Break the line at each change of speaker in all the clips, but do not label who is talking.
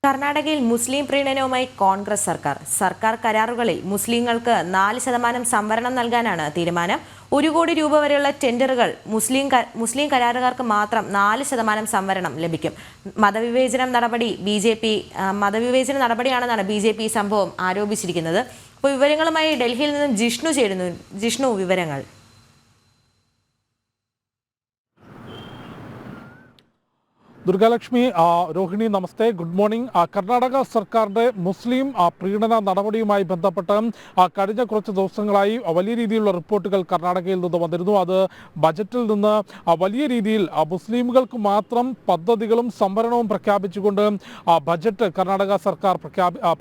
കർണാടകയിൽ മുസ്ലിം പ്രീണനവുമായി കോൺഗ്രസ് സർക്കാർ കരാറുകളിൽ മുസ്ലിങ്ങൾക്ക് 4% സംവരണം നൽകാനാണ് തീരുമാനം. 1 കോടി രൂപ വരെയുള്ള ടെൻഡറുകൾ മുസ്ലിം കരാറുകാർക്ക് മാത്രം 4% സംവരണം ലഭിക്കും. മതവിവേചന നടപടിയാണെന്നാണ് BJP സംഭവം ആരോപിച്ചിരിക്കുന്നത്. അപ്പോൾ വിവരങ്ങളുമായി ഡൽഹിയിൽ നിന്നും ജിഷ്ണു ചേരുന്നു. ജിഷ്ണു, വിവരങ്ങൾ.
ദുർഗാലക്ഷ്മി, രോഹിണി, നമസ്തേ, ഗുഡ് മോർണിംഗ്. കർണാടക സർക്കാരിൻ്റെ മുസ്ലിം പ്രീണന നടപടിയുമായി ബന്ധപ്പെട്ട് കഴിഞ്ഞ കുറച്ച് ദിവസങ്ങളായി വലിയ രീതിയിലുള്ള റിപ്പോർട്ടുകൾ കർണാടകയിൽ നിന്ന് വന്നിരുന്നു. അത് ബജറ്റിൽ നിന്ന് വലിയ രീതിയിൽ മുസ്ലിമുകൾക്ക് മാത്രം പദ്ധതികളും സംവരണവും പ്രഖ്യാപിച്ചുകൊണ്ട് ബജറ്റ് കർണാടക സർക്കാർ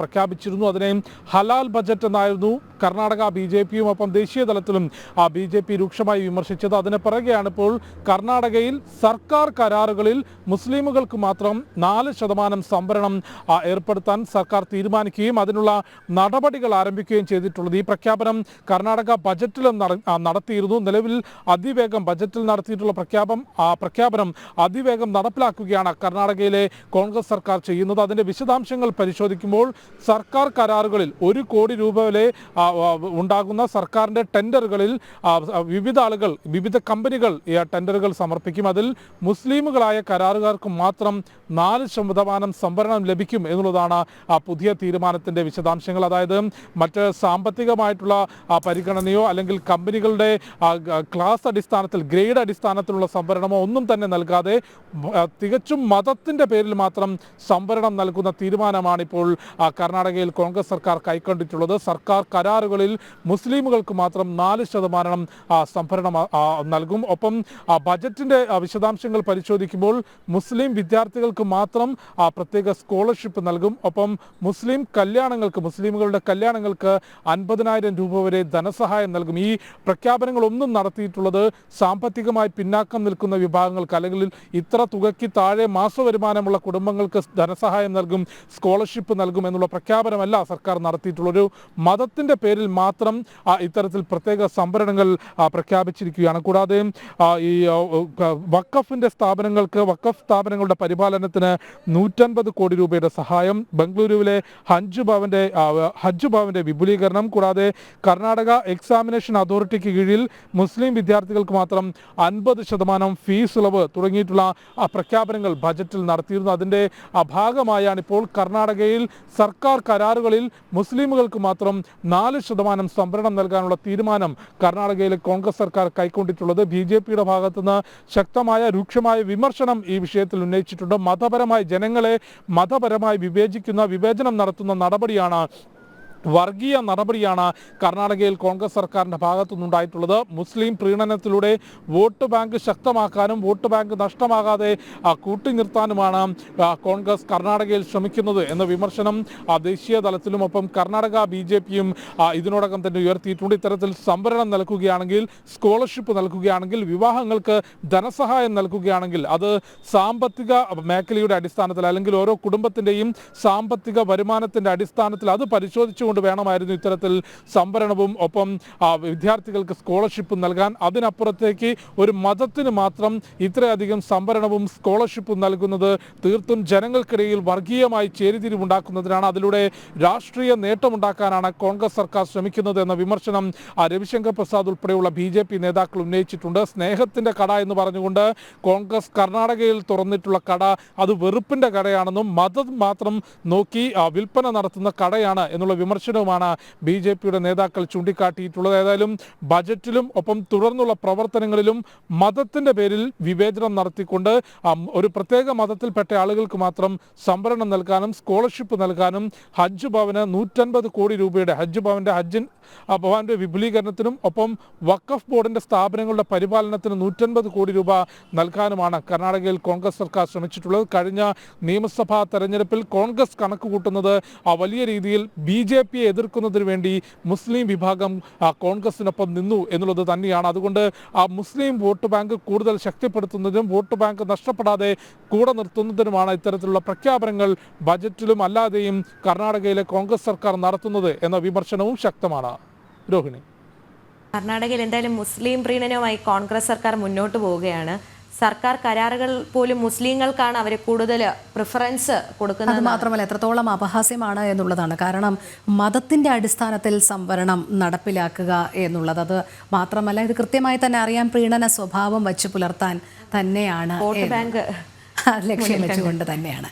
പ്രഖ്യാപിച്ചിരുന്നു. അതിനെ ഹലാൽ ബജറ്റ് എന്നായിരുന്നു കർണാടക BJPയും ഒപ്പം ദേശീയ തലത്തിലും BJP രൂക്ഷമായി വിമർശിച്ചത്. അതിന് പിറകെയാണ് ഇപ്പോൾ കർണാടകയിൽ സർക്കാർ കരാറുകളിൽ മുസ്ലിമുകൾക്ക് മാത്രം 4% സംവരണം ഏർപ്പെടുത്താൻ സർക്കാർ തീരുമാനിക്കുകയും അതിനുള്ള നടപടികൾ ആരംഭിക്കുകയും ചെയ്തിട്ടുള്ളത്. ഈ പ്രഖ്യാപനം കർണാടക ബജറ്റിലും നടത്തിയിരുന്നു. നിലവിൽ അതിവേഗം ബജറ്റിൽ നടത്തിയിട്ടുള്ള പ്രഖ്യാപനം അതിവേഗം നടപ്പിലാക്കുകയാണ് കർണാടകയിലെ കോൺഗ്രസ് സർക്കാർ ചെയ്യുന്നത്. അതിൻ്റെ വിശദാംശങ്ങൾ പരിശോധിക്കുമ്പോൾ സർക്കാർ കരാറുകളിൽ 1 കോടി രൂപ വരെ ഉണ്ടാകുന്ന സർക്കാരിൻ്റെ ടെൻഡറുകളിൽ വിവിധ ആളുകൾ, വിവിധ കമ്പനികൾ ടെൻഡറുകൾ സമർപ്പിക്കും. അതിൽ മുസ്ലിമുകളായ കരാറുകാർക്ക് മാത്രം 4% സംവരണം ലഭിക്കും എന്നുള്ളതാണ് പുതിയ തീരുമാനത്തിൻ്റെ വിശദാംശങ്ങൾ. അതായത് മറ്റ് സാമ്പത്തികമായിട്ടുള്ള പരിഗണനയോ അല്ലെങ്കിൽ കമ്പനികളുടെ ക്ലാസ് അടിസ്ഥാനത്തിൽ, ഗ്രേഡ് അടിസ്ഥാനത്തിലുള്ള സംവരണമോ ഒന്നും തന്നെ നൽകാതെ തികച്ചും മതത്തിൻ്റെ പേരിൽ മാത്രം സംവരണം നൽകുന്ന തീരുമാനമാണ് ഇപ്പോൾ കർണാടകയിൽ കോൺഗ്രസ് സർക്കാർ കൈക്കൊണ്ടിട്ടുള്ളത്. സർക്കാർ കരാറുകളിൽ മുസ്ലിമുകൾക്ക് മാത്രം 4% സംവരണം നൽകും. ഒപ്പം ബജറ്റിൻ്റെ വിശദാംശങ്ങൾ പരിശോധിക്കുമ്പോൾ മുസ്ലിം വിദ്യാർത്ഥികൾക്ക് മാത്രം പ്രത്യേക സ്കോളർഷിപ്പ് നൽകും. ഒപ്പം മുസ്ലിമുകളുടെ കല്യാണങ്ങൾക്ക് 50,000 രൂപ വരെ ധനസഹായം നൽകും. ഈ പ്രഖ്യാപനങ്ങളൊന്നും നടത്തിയിട്ടുള്ളത് സാമ്പത്തികമായി പിന്നാക്കം നിൽക്കുന്ന വിഭാഗങ്ങൾക്ക്, അല്ലെങ്കിൽ ഇത്ര തുകയ്ക്ക് താഴെ മാസവരുമാനമുള്ള കുടുംബങ്ങൾക്ക് ധനസഹായം നൽകും, സ്കോളർഷിപ്പ് നൽകും എന്നുള്ള പ്രഖ്യാപനമല്ല സർക്കാർ നടത്തിയിട്ടുള്ള. ഒരു മതത്തിൻ്റെ പേരിൽ മാത്രം ഇത്തരത്തിൽ പ്രത്യേക സംവരണങ്ങൾ പ്രഖ്യാപിച്ചിരിക്കുകയാണ്. കൂടാതെ ഈ വഖഫിൻ്റെ വഖഫ് സ്ഥാപനങ്ങളുടെ പരിപാലനത്തിന് 150 കോടി രൂപയുടെ സഹായം, ബംഗളൂരുവിലെ ഹജ്ജ് ഭവന്റെ വിപുലീകരണം, കൂടാതെ കർണാടക എക്സാമിനേഷൻ അതോറിറ്റിക്ക് കീഴിൽ മുസ്ലിം വിദ്യാർത്ഥികൾക്ക് മാത്രം 50% ഫീസ് ഇളവ് തുടങ്ങിയിട്ടുള്ള പ്രഖ്യാപനങ്ങൾ ബജറ്റിൽ നടത്തിയിരുന്നു. അതിൻ്റെ ഭാഗമായാണ് ഇപ്പോൾ കർണാടകയിൽ സർക്കാർ കരാറുകളിൽ മുസ്ലിമുകൾക്ക് മാത്രം 4% സംവരണം നൽകാനുള്ള തീരുമാനം കർണാടകയിലെ കോൺഗ്രസ് സർക്കാർ കൈക്കൊണ്ടിട്ടുള്ളത്. BJPയുടെ ഭാഗത്തുനിന്ന് ശക്തമായ രൂക്ഷമായ വിമർശനം ഈ വിഷയത്തിൽ ഉന്നയിച്ചിട്ടുണ്ട്. ജനങ്ങളെ മതപരമായി വിവേചനം നടത്തുന്ന നടപടിയാണ്, വർഗീയ നടപടിയാണ് കർണാടകയിൽ കോൺഗ്രസ് സർക്കാരിൻ്റെ ഭാഗത്തുനിന്നുണ്ടായിട്ടുള്ളത്. മുസ്ലിം പ്രീണനത്തിലൂടെ വോട്ട് ബാങ്ക് ശക്തമാക്കാനും വോട്ട് ബാങ്ക് നഷ്ടമാകാതെ കൂട്ടി നിർത്താനുമാണ് കോൺഗ്രസ് കർണാടകയിൽ ശ്രമിക്കുന്നത് എന്ന വിമർശനം ദേശീയ തലത്തിലും ഒപ്പം കർണാടക BJPയും ഇതിനോടകം തന്നെ ഉയർത്തിയിട്ടുണ്ട്. ഇത്തരത്തിൽ സംവരണം നൽകുകയാണെങ്കിൽ, സ്കോളർഷിപ്പ് നൽകുകയാണെങ്കിൽ, വിവാഹങ്ങൾക്ക് ധനസഹായം നൽകുകയാണെങ്കിൽ അത് സാമ്പത്തിക മേഖലയുടെ അടിസ്ഥാനത്തിൽ, അല്ലെങ്കിൽ ഓരോ കുടുംബത്തിൻ്റെയും സാമ്പത്തിക വരുമാനത്തിൻ്റെ അടിസ്ഥാനത്തിൽ അത് പരിശോധിച്ചുകൊണ്ട് വേണമായിരുന്നു ഇത്തരത്തിൽ സംവരണവും ഒപ്പം വിദ്യാർത്ഥികൾക്ക് സ്കോളർഷിപ്പ് നൽകാൻ. അതിനപ്പുറത്തേക്ക് ഒരു മതത്തിന് മാത്രം ഇത്രയധികം സംവരണവും സ്കോളർഷിപ്പും നൽകുന്നത് തീർത്തും ജനങ്ങൾക്കിടയിൽ വർഗീയമായി ചേരിതിരിവുണ്ടാക്കുന്നതിനാണ്, അതിലൂടെ രാഷ്ട്രീയ നേട്ടമുണ്ടാക്കാനാണ് കോൺഗ്രസ് സർക്കാർ ശ്രമിക്കുന്നത് എന്ന വിമർശനം രവിശങ്കർ പ്രസാദ് ഉൾപ്പെടെയുള്ള BJP നേതാക്കൾ ഉന്നയിച്ചിട്ടുണ്ട്. സ്നേഹത്തിൻ്റെ കട എന്ന് പറഞ്ഞുകൊണ്ട് കോൺഗ്രസ് കർണാടകയിൽ തുറന്നിട്ടുള്ള കട അത് വെറുപ്പിൻ്റെ കടയാണെന്നും മതം മാത്രം നോക്കി വിൽപ്പന നടത്തുന്ന കടയാണ് എന്നുള്ള വിമർശനവുമാണ് BJPയുടെ നേതാക്കൾ ചൂണ്ടിക്കാട്ടിയിട്ടുള്ളത്. ഏതായാലും ബജറ്റിലും ഒപ്പം തുടർന്നുള്ള പ്രവർത്തനങ്ങളിലും മതത്തിൻ്റെ പേരിൽ വിവേചനം നടത്തിക്കൊണ്ട് ഒരു പ്രത്യേക മതത്തിൽപ്പെട്ട ആളുകൾക്ക് മാത്രം സംവരണം നൽകാനും സ്കോളർഷിപ്പ് നൽകാനും ഹജ്ജ് ഭവന് 150 കോടി രൂപയുടെ ഭവന്റെ വിപുലീകരണത്തിനും ഒപ്പം വഖഫ് ബോർഡിൻ്റെ സ്ഥാപനങ്ങളുടെ പരിപാലനത്തിന് 150 കോടി രൂപ നൽകാനുമാണ് കർണാടകയിൽ കോൺഗ്രസ് സർക്കാർ ശ്രമിച്ചിട്ടുള്ളത്. കഴിഞ്ഞ നിയമസഭാ തെരഞ്ഞെടുപ്പിൽ കോൺഗ്രസ് കണക്ക് കൂട്ടുന്നത് വലിയ രീതിയിൽ BJPയെ എതിർക്കുന്നതിന് വേണ്ടി മുസ്ലിം വിഭാഗം കോൺഗ്രസിനൊപ്പം നിന്നു എന്നുള്ളത് തന്നെയാണ്. അതുകൊണ്ട് മുസ്ലിം വോട്ട് ബാങ്ക് കൂടുതൽ ശക്തിപ്പെടുത്തുന്നതിനും വോട്ട് ബാങ്ക് നഷ്ടപ്പെടാതെ കൂടെ നിർത്തുന്നതിനുമാണ് ഇത്തരത്തിലുള്ള പ്രഖ്യാപനങ്ങൾ ബജറ്റിലും അല്ലാതെയും കർണാടകയിലെ കോൺഗ്രസ് സർക്കാർ നടത്തുന്നത് എന്ന വിമർശനവും ശക്തമാണ്. രോഹിണി,
കർണാടകയിൽ എന്തായാലും മുസ്ലിം പ്രീണനവുമായി കോൺഗ്രസ് സർക്കാർ മുന്നോട്ട് പോവുകയാണ്. സർക്കാർ കരാറുകൾ പോലും മുസ്ലിങ്ങൾക്കാണ് അവരെ കൂടുതൽ പ്രിഫറൻസ് കൊടുക്കുന്നത്.
അത് മാത്രമല്ല എത്രത്തോളം അപഹാസ്യമാണ് എന്നുള്ളതാണ്. കാരണം മതത്തിന്റെ അടിസ്ഥാനത്തിൽ സംവരണം നടപ്പിലാക്കുക എന്നുള്ളത്, അത് മാത്രമല്ല ഇത് കൃത്യമായി തന്നെ അറിയാൻ പ്രീണന സ്വഭാവം വച്ചു പുലർത്താൻ തന്നെയാണ്
വോട്ട് ബാങ്ക്
ലക്ഷ്യം വെച്ചുകൊണ്ട് തന്നെയാണ്.